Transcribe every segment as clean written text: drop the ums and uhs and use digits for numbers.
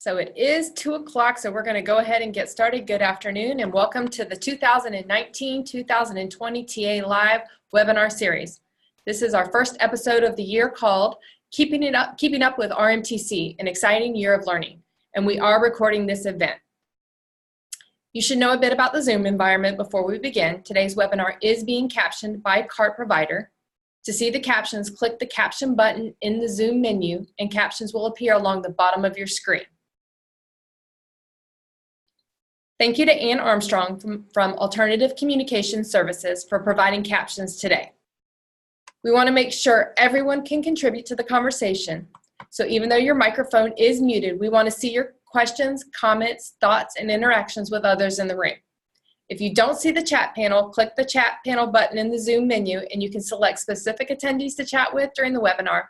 So it is 2 o'clock, so we're going to go ahead and get started. Good afternoon and welcome to the 2019-2020 TALive webinar series. This is our first episode of the year called Keeping Up with RMTC, an exciting year of learning, and we are recording this event. You should know a bit about the Zoom environment before we begin. Today's webinar is being captioned by CART provider. To see the captions, click the caption button in the Zoom menu and captions will appear along the bottom of your screen. Thank you to Ann Armstrong from Alternative Communication Services for providing captions today. We want to make sure everyone can contribute to the conversation. So even though your microphone is muted, we want to see your questions, comments, thoughts, and interactions with others in the room. If you don't see the chat panel, click the chat panel button in the Zoom menu and you can select specific attendees to chat with during the webinar,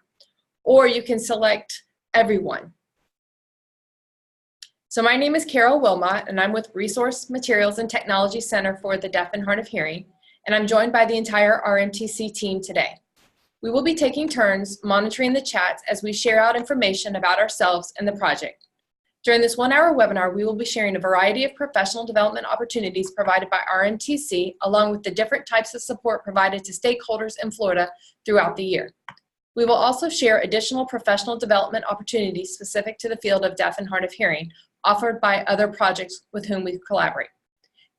or you can select everyone. So my name is Carol Wilmot, and I'm with Resource Materials and Technology Center for the Deaf and Hard of Hearing, and I'm joined by the entire RMTC team today. We will be taking turns monitoring the chats as we share out information about ourselves and the project. During this 1-hour webinar, we will be sharing a variety of professional development opportunities provided by RMTC, along with the different types of support provided to stakeholders in Florida throughout the year. We will also share additional professional development opportunities specific to the field of deaf and hard of hearing, offered by other projects with whom we collaborate.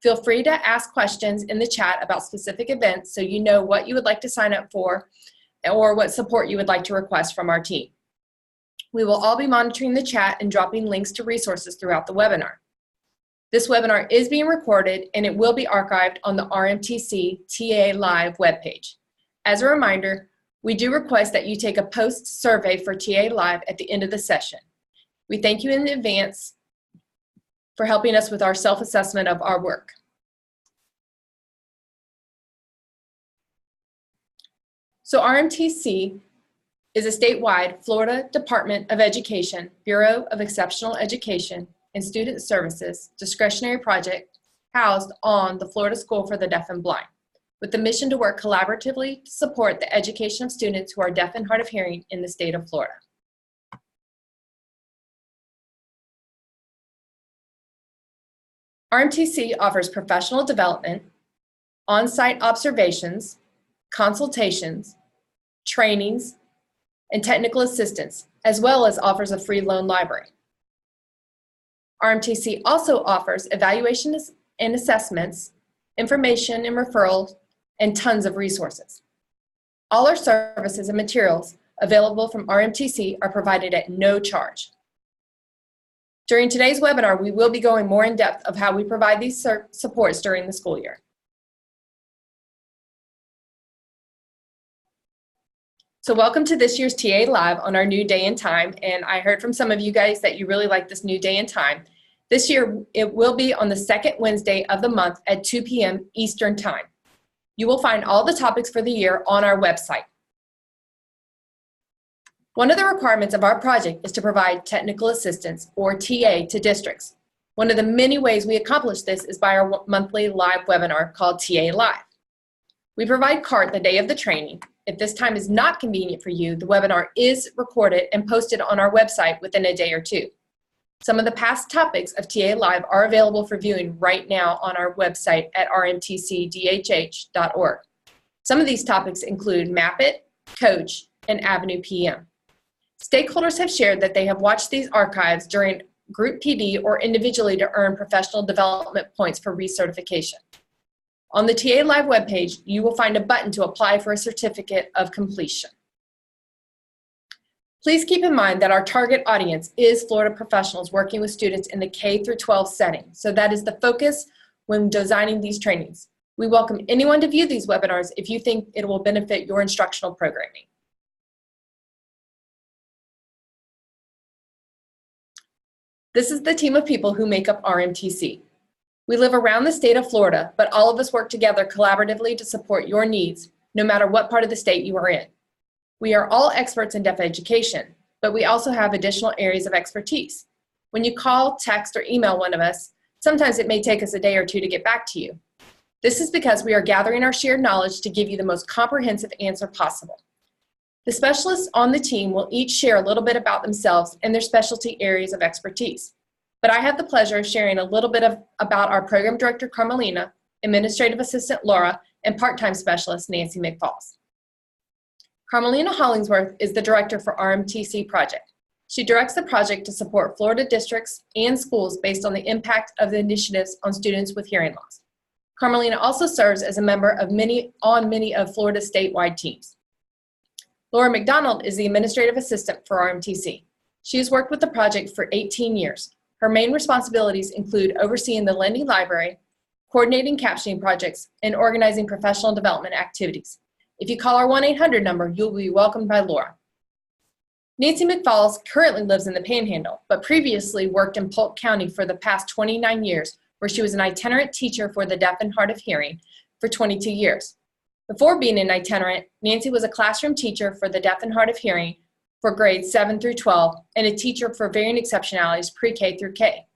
Feel free to ask questions in the chat about specific events so you know what you would like to sign up for or what support you would like to request from our team. We will all be monitoring the chat and dropping links to resources throughout the webinar. This webinar is being recorded and it will be archived on the RMTC TALive webpage. As a reminder, we do request that you take a post survey for TALive at the end of the session. We thank you in advance for helping us with our self-assessment of our work. So RMTC is a statewide Florida Department of Education, Bureau of Exceptional Education and Student Services discretionary project housed on the Florida School for the Deaf and Blind, with the mission to work collaboratively to support the education of students who are deaf and hard of hearing in the state of Florida. RMTC offers professional development, on-site observations, consultations, trainings, and technical assistance, as well as offers a free loan library. RMTC also offers evaluations and assessments, information and referrals, and tons of resources. All our services and materials available from RMTC are provided at no charge. During today's webinar, we will be going more in depth of how we provide these supports during the school year. So welcome to this year's TALive on our new day and time, and I heard from some of you guys that you really like this new day and time. This year, it will be on the second Wednesday of the month at 2 p.m. Eastern Time. You will find all the topics for the year on our website. One of the requirements of our project is to provide technical assistance, or TA, to districts. One of the many ways we accomplish this is by our monthly live webinar called TALive. We provide CART the day of the training. If this time is not convenient for you, the webinar is recorded and posted on our website within a day or two. Some of the past topics of TALive are available for viewing right now on our website at RMTC-DHH.org. Some of these topics include Map It, Coach, and Avenue PM. Stakeholders have shared that they have watched these archives during group PD or individually to earn professional development points for recertification. On the TALive webpage, you will find a button to apply for a certificate of completion. Please keep in mind that our target audience is Florida professionals working with students in the K-12 setting, so that is the focus when designing these trainings. We welcome anyone to view these webinars if you think it will benefit your instructional programming. This is the team of people who make up RMTC. We live around the state of Florida, but all of us work together collaboratively to support your needs, no matter what part of the state you are in. We are all experts in deaf education, but we also have additional areas of expertise. When you call, text, or email one of us, sometimes it may take us a day or two to get back to you. This is because we are gathering our shared knowledge to give you the most comprehensive answer possible. The specialists on the team will each share a little bit about themselves and their specialty areas of expertise. But I have the pleasure of sharing a little bit about our Program Director, Carmelina, Administrative Assistant, Laura, and part-time specialist, Nancy McFalls. Carmelina Hollingsworth is the Director for RMTC Project. She directs the project to support Florida districts and schools based on the impact of the initiatives on students with hearing loss. Carmelina also serves as a member of many of Florida's statewide teams. Laura McDonald is the Administrative Assistant for RMTC. She has worked with the project for 18 years. Her main responsibilities include overseeing the lending library, coordinating captioning projects, and organizing professional development activities. If you call our 1-800 number, you'll be welcomed by Laura. Nancy McFalls currently lives in the Panhandle, but previously worked in Polk County for the past 29 years, where she was an itinerant teacher for the deaf and hard of hearing for 22 years. Before being an itinerant, Nancy was a classroom teacher for the deaf and hard of hearing for grades 7 through 12 and a teacher for varying exceptionalities pre-K through K.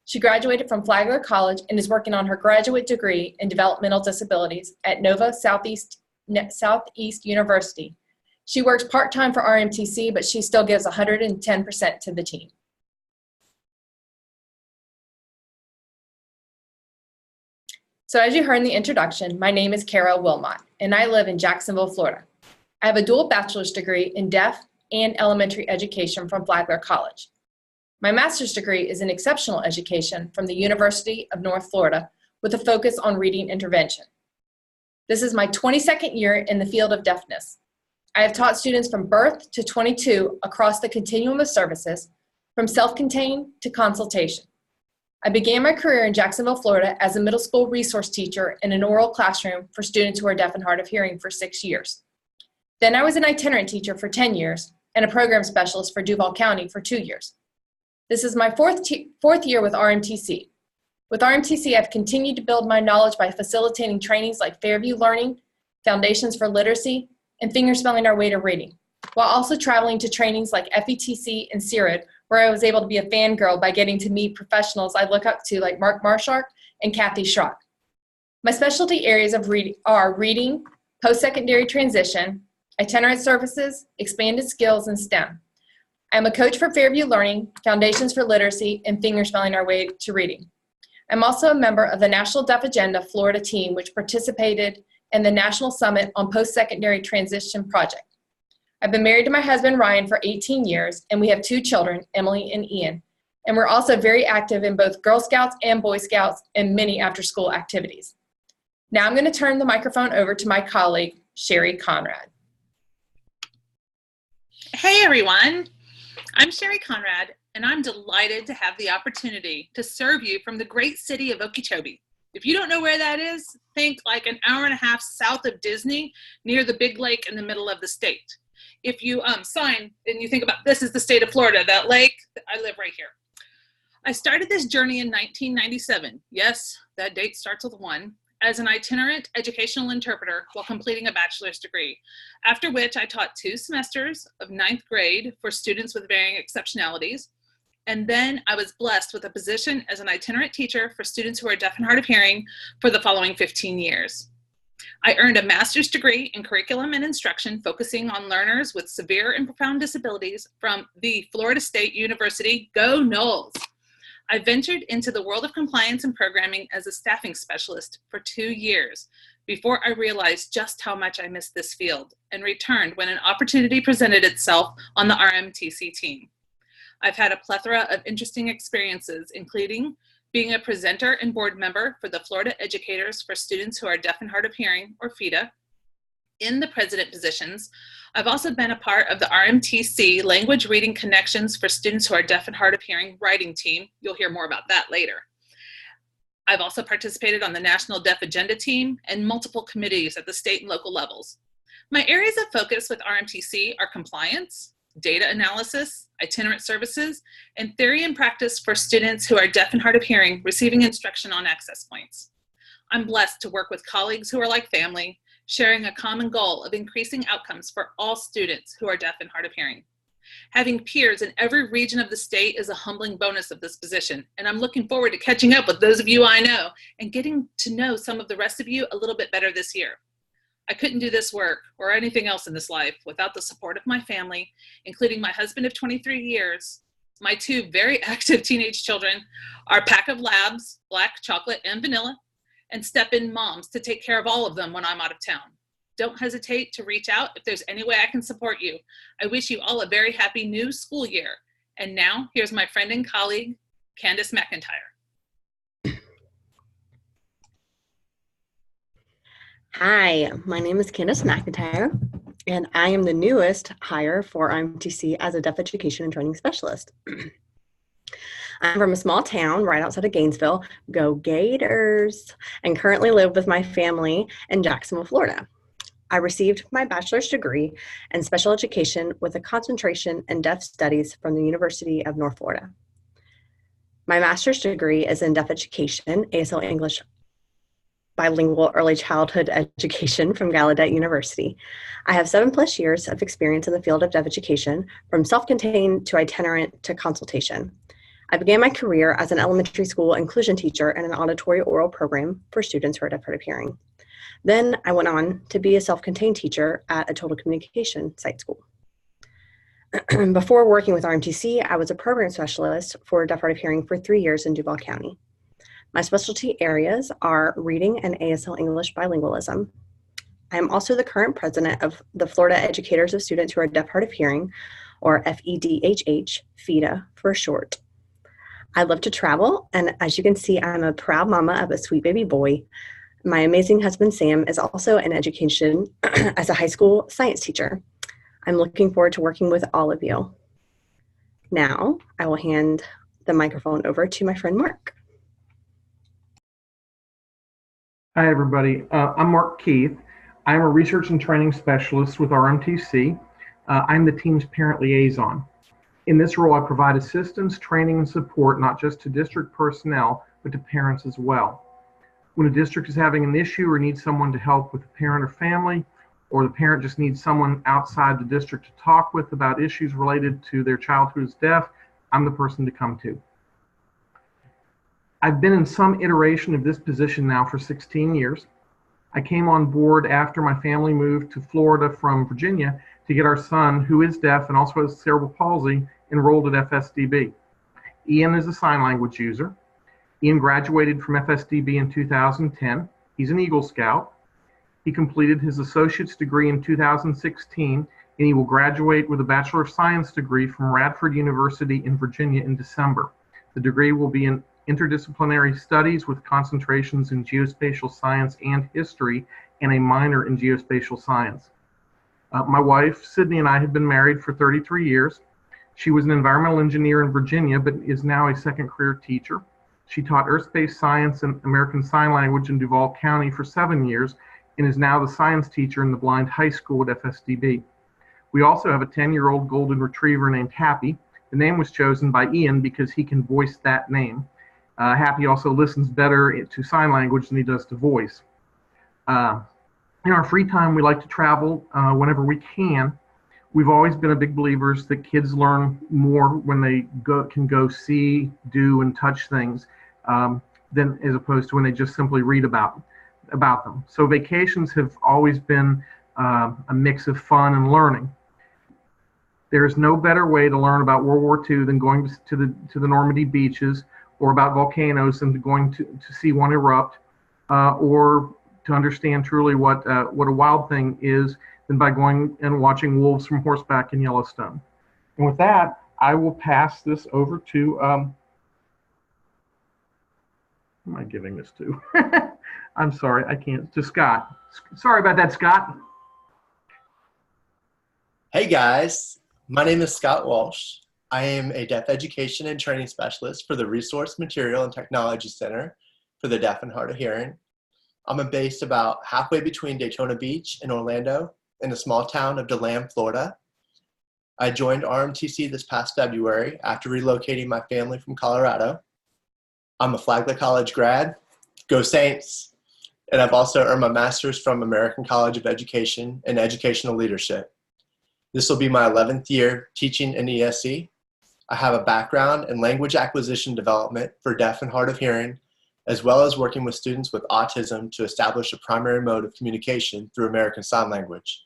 She graduated from Flagler College and is working on her graduate degree in developmental disabilities at Nova Southeast University. She works part-time for RMTC, but she still gives 110% to the team. So as you heard in the introduction, my name is Cheri Wilmot, and I live in Jacksonville, Florida. I have a dual bachelor's degree in deaf and elementary education from Flagler College. My master's degree is in exceptional education from the University of North Florida with a focus on reading intervention. This is my 22nd year in the field of deafness. I have taught students from birth to 22 across the continuum of services, from self-contained to consultation. I began my career in Jacksonville, Florida as a middle school resource teacher in an oral classroom for students who are deaf and hard of hearing for 6 years. Then I was an itinerant teacher for 10 years and a program specialist for Duval County for 2 years. This is my fourth year with RMTC. With RMTC, I've continued to build my knowledge by facilitating trainings like Fairview Learning, Foundations for Literacy, and Fingerspelling Our Way to Reading, while also traveling to trainings like FETC and CIRID, where I was able to be a fangirl by getting to meet professionals I look up to like Mark Marshark and Kathy Schrock. My specialty areas of are reading, post-secondary transition, itinerant services, expanded skills, and STEM. I'm a coach for Fairview Learning, Foundations for Literacy, and Fingerspelling Our Way to Reading. I'm also a member of the National Deaf Agenda Florida team, which participated in the National Summit on Post-Secondary Transition Project. I've been married to my husband, Ryan, for 18 years, and we have 2 children, Emily and Ian. And we're also very active in both Girl Scouts and Boy Scouts and many after-school activities. Now I'm going to turn the microphone over to my colleague, Cheri Conrad. Hey everyone, I'm Cheri Conrad, and I'm delighted to have the opportunity to serve you from the great city of Okeechobee. If you don't know where that is, think like an hour and a half south of Disney, near the big lake in the middle of the state. If you sign and you think about this is the state of Florida, that lake, I live right here. I started this journey in 1997. Yes, that date starts with 1, as an itinerant educational interpreter while completing a bachelor's degree, after which I taught 2 semesters of 9th grade for students with varying exceptionalities. And then I was blessed with a position as an itinerant teacher for students who are deaf and hard of hearing for the following 15 years. I earned a master's degree in curriculum and instruction focusing on learners with severe and profound disabilities from the Florida State University. Go Noles! I ventured into the world of compliance and programming as a staffing specialist for 2 years before I realized just how much I missed this field and returned when an opportunity presented itself on the RMTC team. I've had a plethora of interesting experiences, including being a presenter and board member for the Florida Educators for Students Who Are Deaf and Hard of Hearing, or FITA. In the president positions, I've also been a part of the RMTC Language Reading Connections for Students Who Are Deaf and Hard of Hearing writing team. You'll hear more about that later. I've also participated on the National Deaf Agenda team and multiple committees at the state and local levels. My areas of focus with RMTC are compliance, data analysis, itinerant services, and theory and practice for students who are deaf and hard of hearing receiving instruction on access points. I'm blessed to work with colleagues who are like family, sharing a common goal of increasing outcomes for all students who are deaf and hard of hearing. Having peers in every region of the state is a humbling bonus of this position, and I'm looking forward to catching up with those of you I know and getting to know some of the rest of you a little bit better this year. I couldn't do this work or anything else in this life without the support of my family, including my husband of 23 years, my 2 very active teenage children, our pack of labs, black, chocolate, and vanilla, and step-in moms to take care of all of them when I'm out of town. Don't hesitate to reach out if there's any way I can support you. I wish you all a very happy new school year. And now, here's my friend and colleague, Kenneth McIntyre. Hi, my name is Kenneth McIntyre, and I am the newest hire for RMTC as a Deaf Education and Training Specialist. I'm from a small town right outside of Gainesville, go Gators, and currently live with my family in Jacksonville, Florida. I received my bachelor's degree in special education with a concentration in deaf studies from the University of North Florida. My master's degree is in deaf education, ASL English bilingual early childhood education from Gallaudet University. I have 7+ years of experience in the field of deaf education, from self-contained to itinerant to consultation. I began my career as an elementary school inclusion teacher in an auditory oral program for students who are deaf hard of hearing. Then I went on to be a self-contained teacher at a total communication site school. Before working with RMTC, I was a program specialist for deaf hard of hearing for 3 years in Duval County. My specialty areas are reading and ASL English bilingualism. I am also the current president of the Florida Educators of Students Who Are Deaf Hard of Hearing, or FEDHH, FITA for short. I love to travel, and as you can see, I'm a proud mama of a sweet baby boy. My amazing husband, Sam, is also in education as a high school science teacher. I'm looking forward to working with all of you. Now, I will hand the microphone over to my friend, Mark. Hi, everybody. I'm Mark Keith. I'm a research and training specialist with RMTC. I'm the team's parent liaison. In this role, I provide assistance, training, and support not just to district personnel, but to parents as well. When a district is having an issue or needs someone to help with the parent or family, or the parent just needs someone outside the district to talk with about issues related to their child who is deaf, I'm the person to come to. I've been in some iteration of this position now for 16 years. I came on board after my family moved to Florida from Virginia to get our son, who is deaf and also has cerebral palsy, enrolled at FSDB. Ian is a sign language user. Ian graduated from FSDB in 2010. He's an Eagle Scout. He completed his associate's degree in 2016, and he will graduate with a Bachelor of Science degree from Radford University in Virginia in December. The degree will be in interdisciplinary studies with concentrations in geospatial science and history, and a minor in geospatial science. My wife, Sydney, and I have been married for 33 years. She was an environmental engineer in Virginia, but is now a second career teacher. She taught earth-based science and American Sign Language in Duval County for 7 years, and is now the science teacher in the blind high school at FSDB. We also have a 10-year-old golden retriever named Happy. The name was chosen by Ian because he can voice that name. Happy also listens better to sign language than he does to voice. In our free time, we like to travel whenever we can. We've always been a big believers that kids learn more when they can go see, do, and touch things than as opposed to when they just simply read about them. So vacations have always been a mix of fun and learning. There's no better way to learn about World War II than going to the Normandy beaches, or about volcanoes than going to see one erupt, or to understand truly what a wild thing is than by going and watching wolves from horseback in Yellowstone. And with that, I will pass this over to, who am I giving this to? I'm sorry, I can't, to Scott. Sorry about that, Scott. Hey guys, my name is Scott Walsh. I am a Deaf Education and Training Specialist for the Resource Material and Technology Center for the Deaf and Hard of Hearing. I'm based about halfway between Daytona Beach and Orlando in the small town of DeLand, Florida. I joined RMTC this past February after relocating my family from Colorado. I'm a Flagler College grad, go Saints, and I've also earned my master's from American College of Education and Educational Leadership. This will be my 11th year teaching in ESC. I have a background in language acquisition development for deaf and hard of hearing, as well as working with students with autism to establish a primary mode of communication through American Sign Language.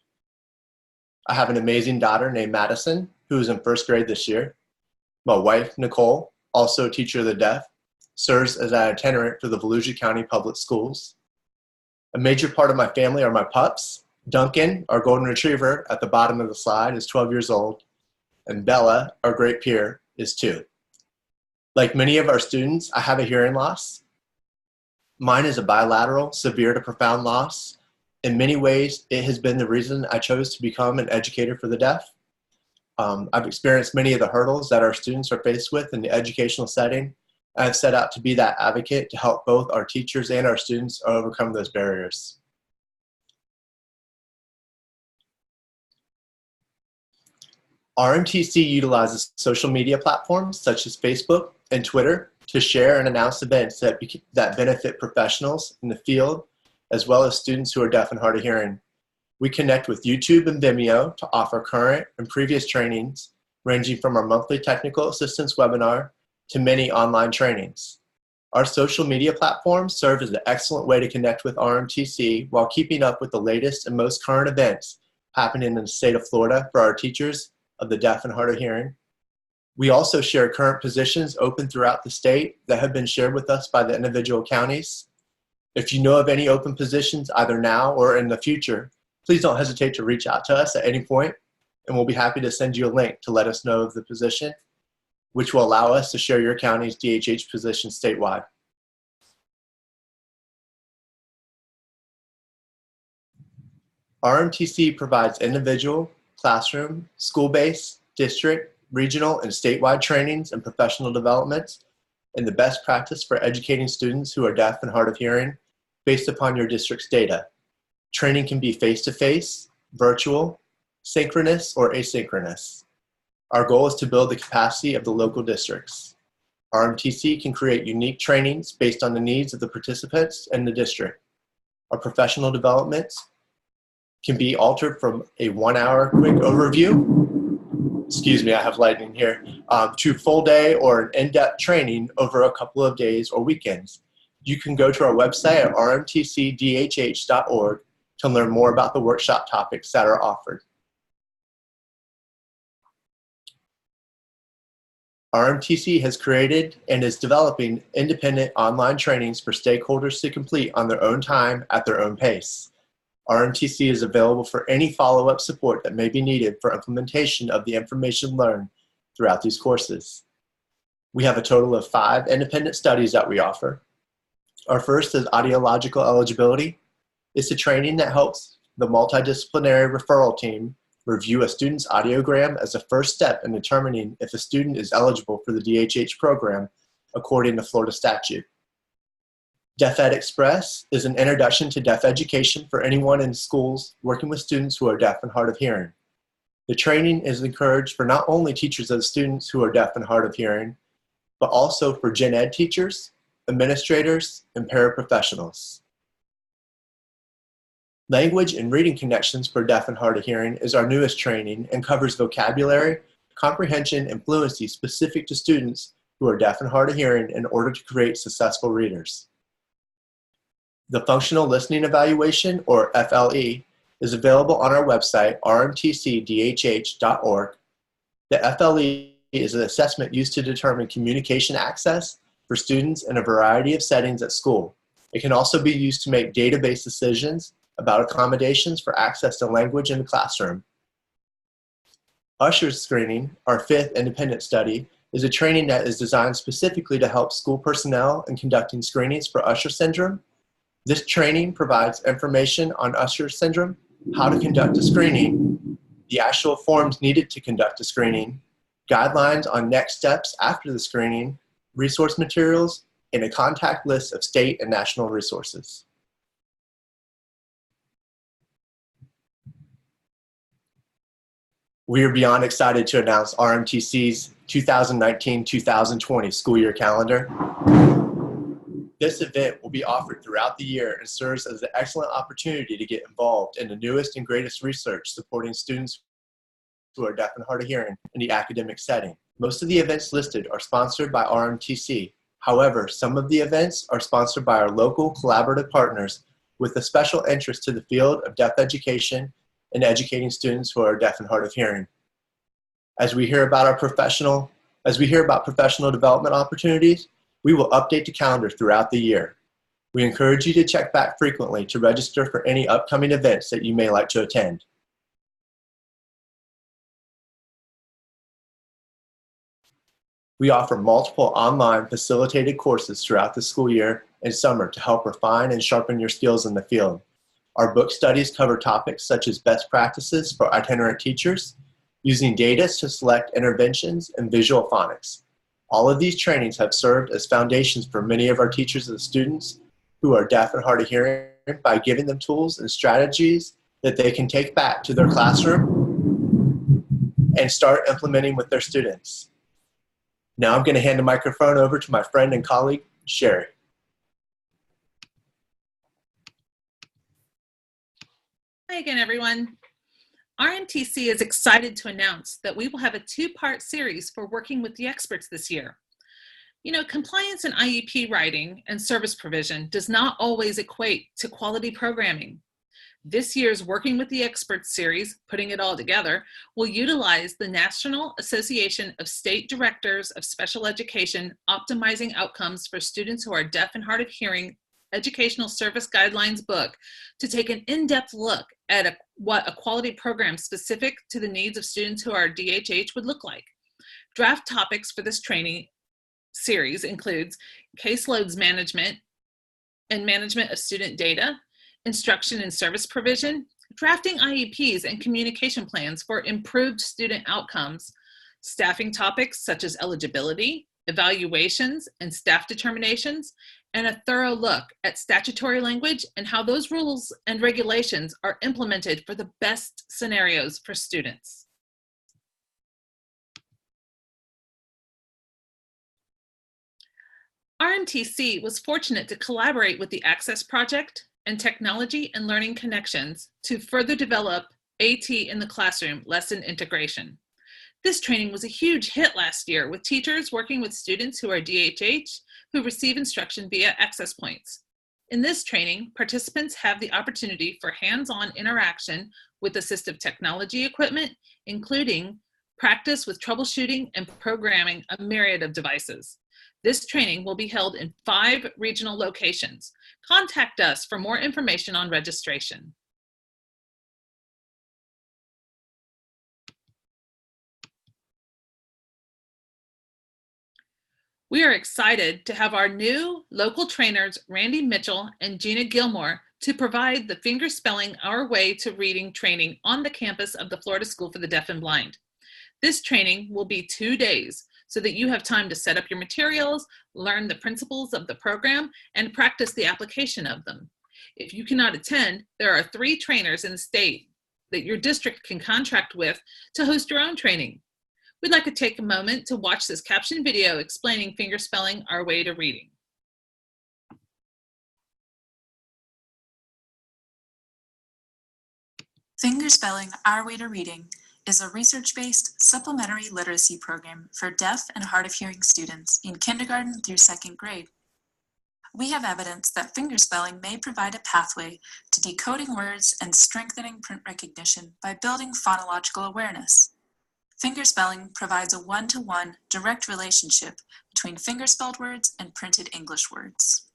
I have an amazing daughter named Madison, who is in first grade this year. My wife, Nicole, also a teacher of the deaf, serves as an itinerant for the Volusia County Public Schools. A major part of my family are my pups. Duncan, our golden retriever at the bottom of the slide, is 12 years old, and Bella, our great peer, is 2. Like many of our students, I have a hearing loss. Mine is a bilateral, severe to profound loss. In many ways, it has been the reason I chose to become an educator for the deaf. I've experienced many of the hurdles that our students are faced with in the educational setting. I've set out to be that advocate to help both our teachers and our students overcome those barriers. RMTC utilizes social media platforms such as Facebook and Twitter to share and announce events that benefit professionals in the field, as well as students who are deaf and hard of hearing. We connect with YouTube and Vimeo to offer current and previous trainings, ranging from our monthly technical assistance webinar to many online trainings. Our social media platforms serve as an excellent way to connect with RMTC while keeping up with the latest and most current events happening in the state of Florida for our teachers of the deaf and hard of hearing. We also share current positions open throughout the state that have been shared with us by the individual counties. If you know of any open positions either now or in the future, please don't hesitate to reach out to us at any point, and we'll be happy to send you a link to let us know of the position, which will allow us to share your county's DHH position statewide. RMTC provides individual, classroom, school-based, district, regional, and statewide trainings and professional developments in the best practice for educating students who are deaf and hard of hearing based upon your district's data. Training can be face-to-face, virtual, synchronous, or asynchronous. Our goal is to build the capacity of the local districts. RMTC can create unique trainings based on the needs of the participants and the district. Our professional developments can be altered from a 1-hour quick overview, excuse me, I have lightning here, to full day or an in-depth training over a couple of days or weekends. You can go to our website at rmtc-dhh.org to learn more about the workshop topics that are offered. RMTC has created and is developing independent online trainings for stakeholders to complete on their own time at their own pace. RMTC is available for any follow-up support that may be needed for implementation of the information learned throughout these courses. We have a total of 5 independent studies that we offer. Our first is audiological eligibility. It's a training that helps the multidisciplinary referral team review a student's audiogram as a first step in determining if a student is eligible for the DHH program according to Florida statute. Deaf Ed Express is an introduction to deaf education for anyone in schools working with students who are deaf and hard of hearing. The training is encouraged for not only teachers of students who are deaf and hard of hearing, but also for gen ed teachers, administrators, and paraprofessionals. Language and Reading Connections for Deaf and Hard of Hearing is our newest training and covers vocabulary, comprehension, and fluency specific to students who are deaf and hard of hearing in order to create successful readers. The Functional Listening Evaluation, or FLE, is available on our website, rmtc-dhh.org. The FLE is an assessment used to determine communication access for students in a variety of settings at school. It can also be used to make database decisions about accommodations for access to language in the classroom. Usher Screening, our 5th independent study, is a training that is designed specifically to help school personnel in conducting screenings for Usher syndrome. This training provides information on Usher syndrome, how to conduct a screening, the actual forms needed to conduct a screening, guidelines on next steps after the screening, resource materials, and a contact list of state and national resources. We are beyond excited to announce RMTC's 2019-2020 school year calendar. This event will be offered throughout the year and serves as an excellent opportunity to get involved in the newest and greatest research supporting students who are deaf and hard of hearing in the academic setting. Most of the events listed are sponsored by RMTC, However, some of the events are sponsored by our local collaborative partners with a special interest to the field of deaf education and educating students who are deaf and hard of hearing. As we hear about professional development opportunities, we will update the calendar throughout the year. We encourage you to check back frequently to register for any upcoming events that you may like to attend. We offer multiple online facilitated courses throughout the school year and summer to help refine and sharpen your skills in the field. Our book studies cover topics such as best practices for itinerant teachers, using data to select interventions, and visual phonics. All of these trainings have served as foundations for many of our teachers and students who are deaf and hard of hearing by giving them tools and strategies that they can take back to their classroom and start implementing with their students. Now I'm going to hand the microphone over to my friend and colleague, Cheri. Hi again, everyone. RMTC is excited to announce that we will have a two-part series for working with the experts this year. You know, compliance in IEP writing and service provision does not always equate to quality programming. This year's Working with the Experts series, putting it all together, will utilize the National Association of State Directors of Special Education Optimizing Outcomes for Students Who Are Deaf and Hard of Hearing Educational Service Guidelines book to take an in-depth look at what a quality program specific to the needs of students who are DHH would look like. Draft topics for this training series includes caseloads management and management of student data, instruction and service provision, drafting IEPs and communication plans for improved student outcomes, staffing topics such as eligibility, evaluations, and staff determinations, and a thorough look at statutory language and how those rules and regulations are implemented for the best scenarios for students. RMTC was fortunate to collaborate with the Access Project and Technology and Learning Connections to further develop AT in the Classroom lesson integration. This training was a huge hit last year with teachers working with students who are DHH who receive instruction via access points. In this training, participants have the opportunity for hands-on interaction with assistive technology equipment, including practice with troubleshooting and programming a myriad of devices. This training will be held in 5 regional locations. Contact us for more information on registration. We are excited to have our new local trainers, Randy Mitchell and Gina Gilmore, to provide the Fingerspelling Our Way to Reading training on the campus of the Florida School for the Deaf and Blind. This training will be 2 days so that you have time to set up your materials, learn the principles of the program, and practice the application of them. If you cannot attend, there are 3 trainers in the state that your district can contract with to host your own training. We'd like to take a moment to watch this captioned video explaining Fingerspelling Our Way to Reading. Fingerspelling Our Way to Reading is a research-based supplementary literacy program for deaf and hard of hearing students in kindergarten through 2nd grade. We have evidence that fingerspelling may provide a pathway to decoding words and strengthening print recognition by building phonological awareness. Fingerspelling provides a one-to-one direct relationship between fingerspelled words and printed English words.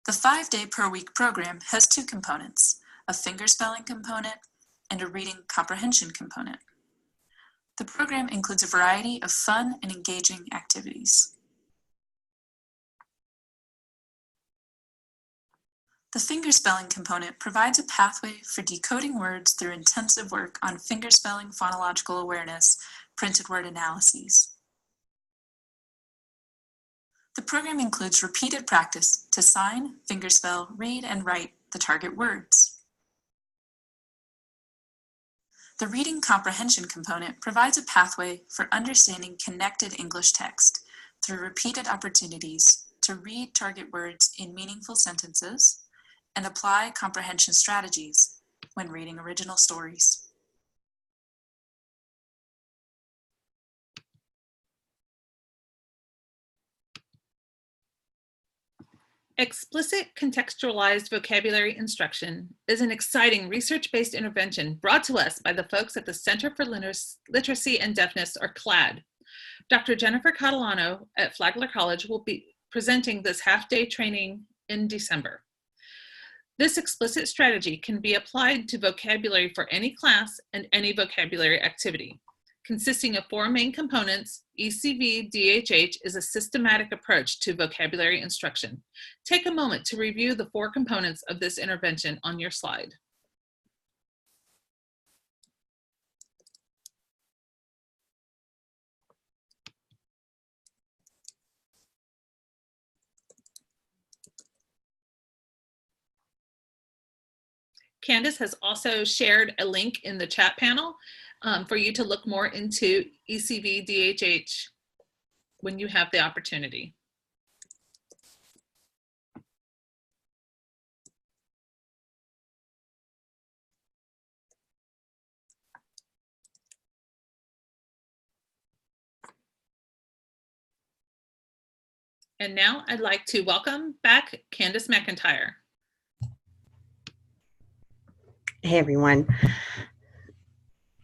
The 5-day per week program has 2 components, a fingerspelling component and a reading comprehension component. The program includes a variety of fun and engaging activities. The fingerspelling component provides a pathway for decoding words through intensive work on fingerspelling phonological awareness, printed word analyses. The program includes repeated practice to sign, fingerspell, read, and write the target words. The reading comprehension component provides a pathway for understanding connected English text through repeated opportunities to read target words in meaningful sentences and apply comprehension strategies when reading original stories. Explicit contextualized vocabulary instruction is an exciting research-based intervention brought to us by the folks at the Center for Literacy and Deafness, or CLAD. Dr. Jennifer Catalano at Flagler College will be presenting this half-day training in December. This explicit strategy can be applied to vocabulary for any class and any vocabulary activity. Consisting of 4 main components, ECV-DHH is a systematic approach to vocabulary instruction. Take a moment to review the 4 components of this intervention on your slide. Candace has also shared a link in the chat panel for you to look more into ECV-DHH when you have the opportunity. And now I'd like to welcome back Kenneth McIntyre. Hey everyone.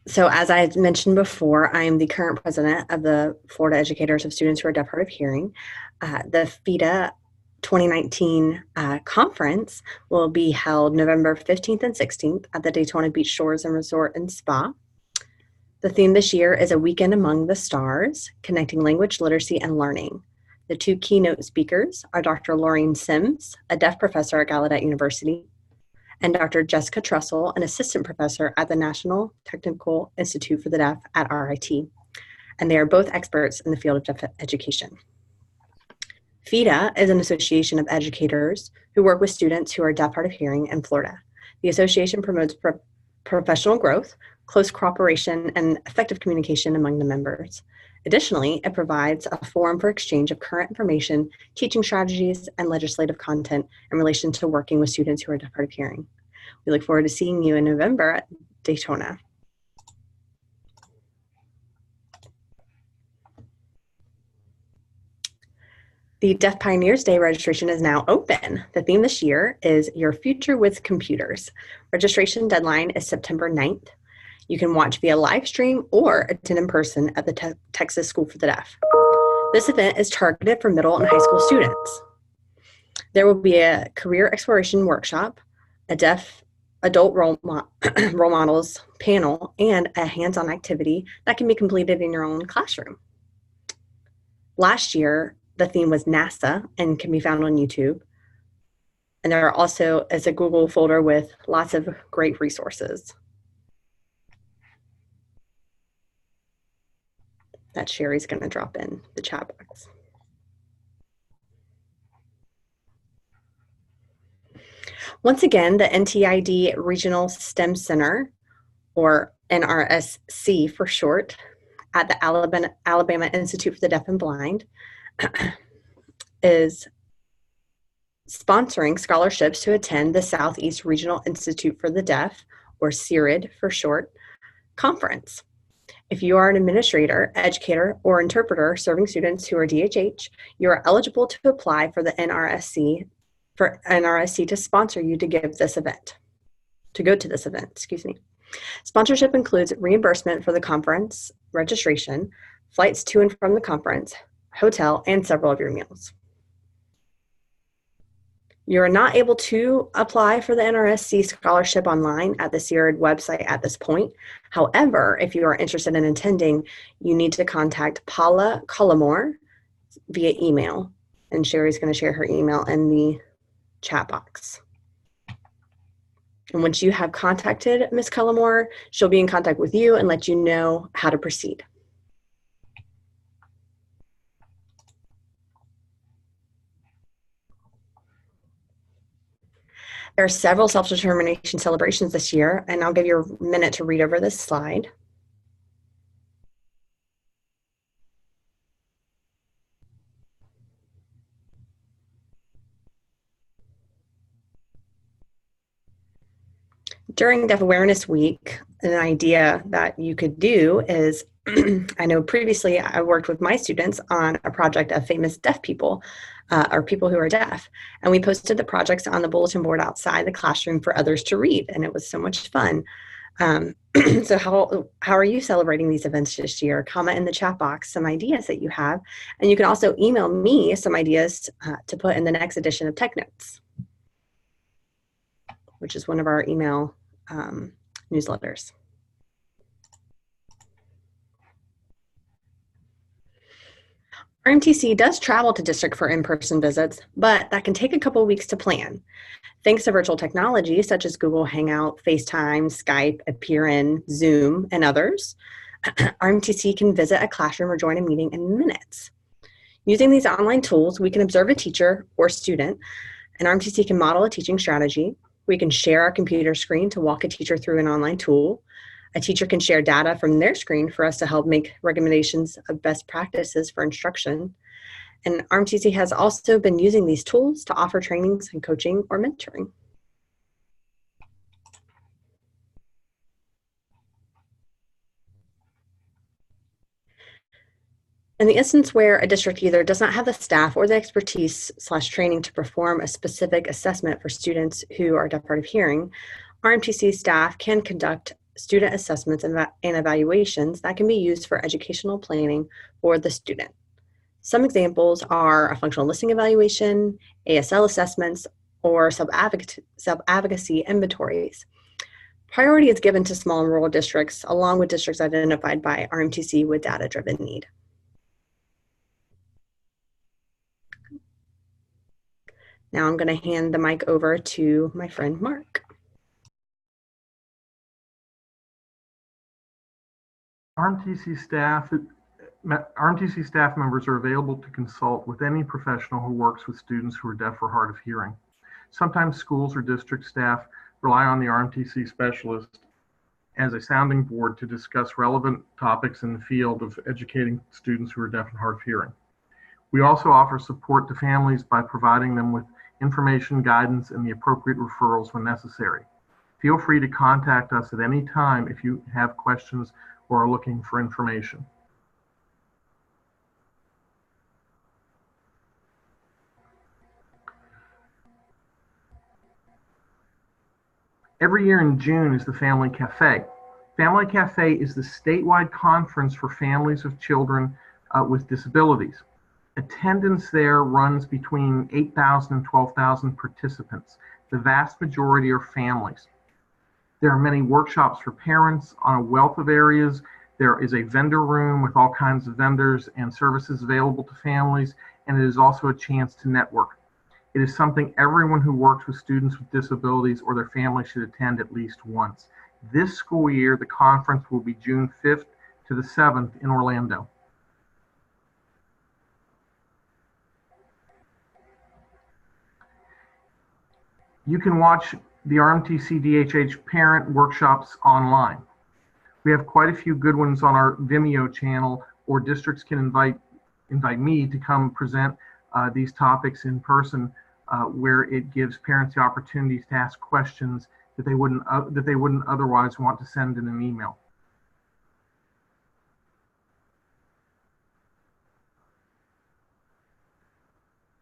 So as I mentioned before, I am the current president of the Florida Educators of Students Who Are Deaf, Hard of Hearing. The FITA 2019 conference will be held November 15th and 16th at the Daytona Beach Shores and Resort and Spa. The theme this year is A Weekend Among the Stars, Connecting Language, Literacy, and Learning. The 2 keynote speakers are Dr. Laureen Sims, a deaf professor at Gallaudet University, and Dr. Jessica Trussell, an assistant professor at the National Technical Institute for the Deaf at RIT. And they are both experts in the field of deaf education. FITA is an association of educators who work with students who are deaf, hard of hearing in Florida. The association promotes professional growth, close cooperation, and effective communication among the members. Additionally, it provides a forum for exchange of current information, teaching strategies, and legislative content in relation to working with students who are deaf, hard of hearing. We look forward to seeing you in November at Daytona. The Deaf Pioneers Day registration is now open. The theme this year is Your Future with Computers. Registration deadline is September 9th. You can watch via live stream or attend in person at the Texas School for the Deaf. This event is targeted for middle and high school students. There will be a career exploration workshop, a deaf adult role models panel, and a hands-on activity that can be completed in your own classroom. Last year, the theme was NASA and can be found on YouTube. And there are also is a Google folder with lots of great resources that Cheri's going to drop in the chat box. Once again, the NTID Regional STEM Center, or NRSC for short, at the Alabama Institute for the Deaf and Blind is sponsoring scholarships to attend the Southeast Regional Institute for the Deaf, or CIRID for short, conference. If you are an administrator, educator, or interpreter serving students who are DHH, you are eligible to apply for the NRSC to sponsor you to go to this event, excuse me. Sponsorship includes reimbursement for the conference registration, flights to and from the conference, hotel, and several of your meals. You are not able to apply for the NRSC scholarship online at the CIRID website at this point. However, if you are interested in attending, you need to contact Paula Cullimore via email. And Cheri's going to share her email in the chat box. And once you have contacted Ms. Cullimore, she'll be in contact with you and let you know how to proceed. There are several self-determination celebrations this year, and I'll give you a minute to read over this slide. During Deaf Awareness Week, an idea that you could do is I know previously I worked with my students on a project of famous deaf people, or people who are deaf, and we posted the projects on the bulletin board outside the classroom for others to read, and it was so much fun. So how are you celebrating these events this year? Comment in the chat box some ideas that you have, and you can also email me some ideas to put in the next edition of Tech Notes, which is one of our email newsletters. RMTC does travel to district for in-person visits, but that can take a couple weeks to plan. Thanks to virtual technology such as Google Hangout, FaceTime, Skype, Appear-In, Zoom, and others, RMTC can visit a classroom or join a meeting in minutes. Using these online tools, we can observe a teacher or student, and RMTC can model a teaching strategy. We can share our computer screen to walk a teacher through an online tool. A teacher can share data from their screen for us to help make recommendations of best practices for instruction. And RMTC has also been using these tools to offer trainings and coaching or mentoring. In the instance where a district either does not have the staff or the expertise / training to perform a specific assessment for students who are deaf hard of hearing, RMTC staff can conduct student assessments and evaluations that can be used for educational planning for the student. Some examples are a functional listening evaluation, ASL assessments, or self-advocacy inventories. Priority is given to small and rural districts, along with districts identified by RMTC with data-driven need. Now I'm going to hand the mic over to my friend Mark. RMTC staff members are available to consult with any professional who works with students who are deaf or hard of hearing. Sometimes schools or district staff rely on the RMTC specialist as a sounding board to discuss relevant topics in the field of educating students who are deaf and hard of hearing. We also offer support to families by providing them with information, guidance, and the appropriate referrals when necessary. Feel free to contact us at any time if you have questions or are looking for information. Every year in June is the Family Cafe. Family Cafe is the statewide conference for families of children with disabilities. Attendance there runs between 8,000 and 12,000 participants. The vast majority are families. There are many workshops for parents on a wealth of areas. There is a vendor room with all kinds of vendors and services available to families, and it is also a chance to network. It is something everyone who works with students with disabilities or their family should attend at least once. This school year, the conference will be June 5th to the 7th in Orlando. You can watch the RMTC-DHH parent workshops online. We have quite a few good ones on our Vimeo channel, or districts can invite me to come present these topics in person, where it gives parents the opportunities to ask questions that they wouldn't otherwise want to send in an email.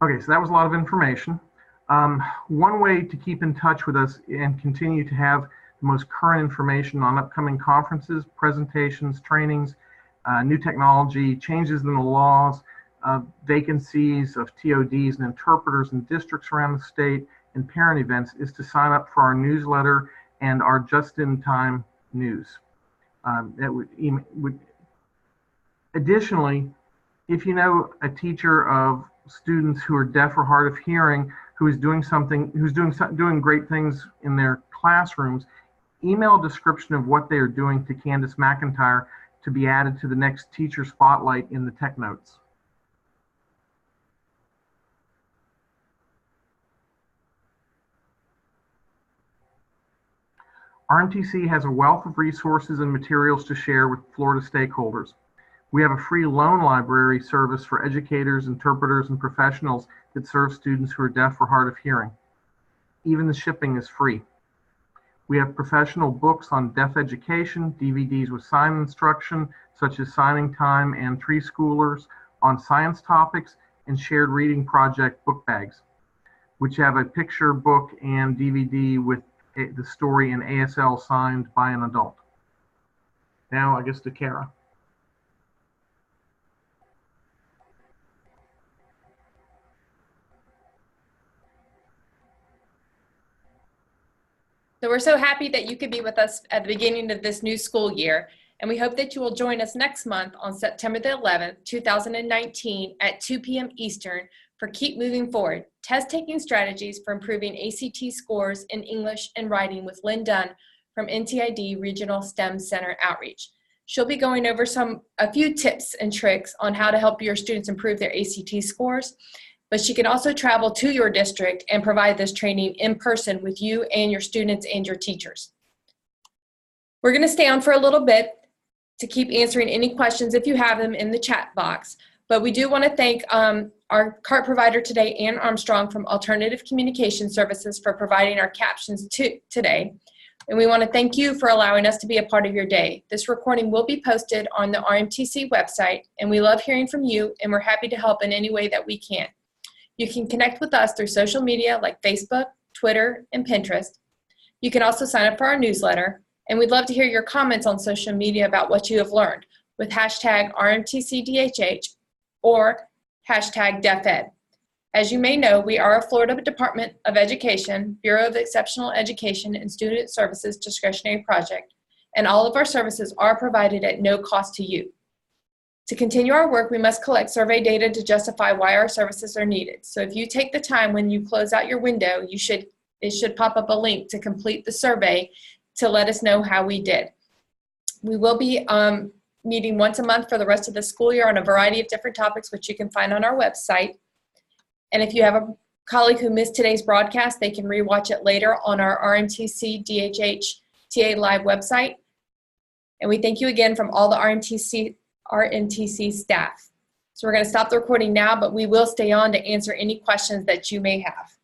Okay, so that was a lot of information. One way to keep in touch with us and continue to have the most current information on upcoming conferences, presentations, trainings, new technology, changes in the laws, vacancies of TODs and interpreters in districts around the state, and parent events is to sign up for our newsletter and our just-in-time news. Additionally, if you know a teacher of students who are deaf or hard of hearing who is doing great things in their classrooms, email a description of what they are doing to Kenneth McIntyre to be added to the next teacher spotlight in the Tech Notes. RMTC has a wealth of resources and materials to share with Florida stakeholders. We have a free loan library service for educators, interpreters, and professionals that serve students who are deaf or hard of hearing. Even the shipping is free. We have professional books on deaf education, DVDs with sign instruction, such as Signing Time and Tree Schoolers on science topics, and shared reading project book bags, which have a picture book and DVD with the story in ASL signed by an adult. Now I guess to Kara. So we're so happy that you could be with us at the beginning of this new school year, and we hope that you will join us next month on September the 11th, 2019 at 2 p.m. Eastern for Keep Moving Forward, Test-Taking Strategies for Improving ACT Scores in English and Writing with Lynn Dunn from NTID Regional STEM Center Outreach. She'll be going over a few tips and tricks on how to help your students improve their ACT scores, but she can also travel to your district and provide this training in person with you and your students and your teachers. We're going to stay on for a little bit to keep answering any questions if you have them in the chat box, but we do want to thank our CART provider today, Ann Armstrong from Alternative Communication Services, for providing our captions today. And we want to thank you for allowing us to be a part of your day. This recording will be posted on the RMTC website, and we love hearing from you, and we're happy to help in any way that we can. You can connect with us through social media like Facebook, Twitter, and Pinterest. You can also sign up for our newsletter, and we'd love to hear your comments on social media about what you have learned with hashtag RMTC-DHH or hashtag DeafEd. As you may know, we are a Florida Department of Education, Bureau of Exceptional Education and Student Services discretionary project, and all of our services are provided at no cost to you. To continue our work, we must collect survey data to justify why our services are needed. So if you take the time when you close out your window, it should pop up a link to complete the survey to let us know how we did. We will be meeting once a month for the rest of the school year on a variety of different topics, which you can find on our website. And if you have a colleague who missed today's broadcast, they can rewatch it later on our RMTC-DHH TALive website. And we thank you again from all the RMTC staff. So we're going to stop the recording now, but we will stay on to answer any questions that you may have.